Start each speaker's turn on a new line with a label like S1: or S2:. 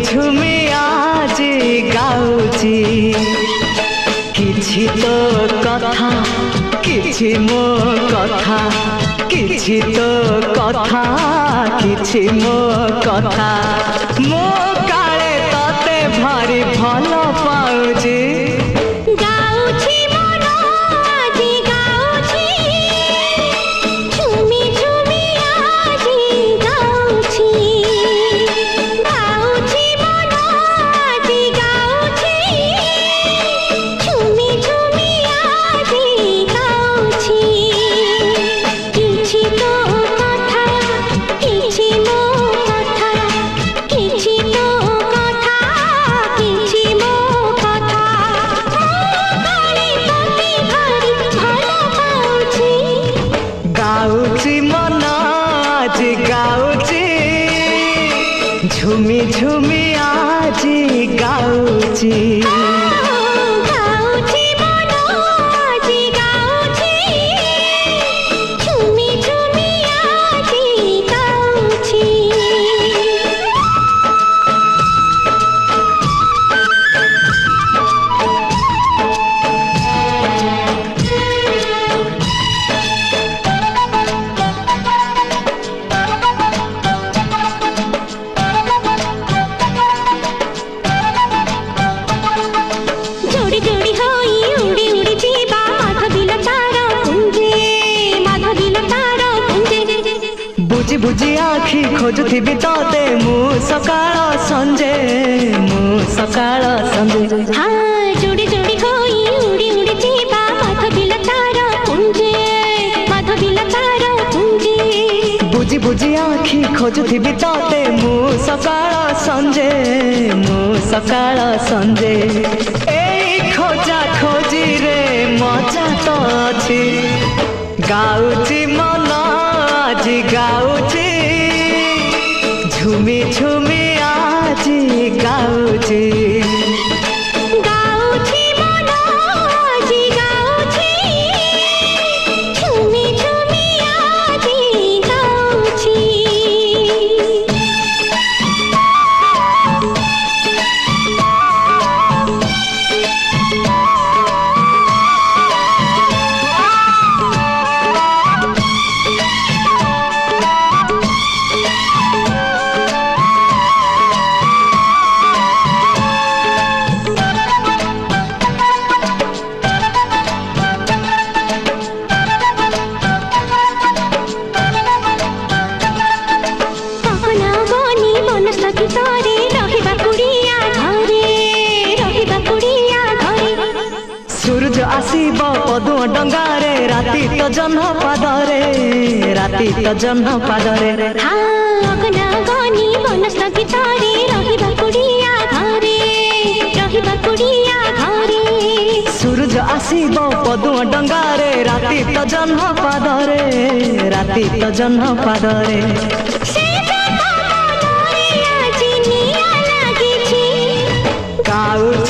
S1: ঝুমি আজ গাউছি কিছু তো কথা কিছু মো কথা কিছু তো কথা কিছু মো কথা মো কালে ততে ভারি ভাল পাউছি ঝুমি ঝুমি আজ গাউছি बुझी बुझी आखि खोजुथिबि तते मु सकाळ संजे
S2: हाँ जोड़ी जोड़ी होई उड़ी उड़ी जीवा माधविला तारा पुंजे
S1: बुझी बुझी आखि खोजुथिबि तते मु सकाळ संजे एई खोजा खोजी रे मजा तो अछि गाउची मन आज गाउची झुमी झुमी आज गाउची सूरज आसीब पदु डंगारे राति तो जह्न पादरे सूरज आसीब पदु डंगारे राति तो जह्न पादरे गाउ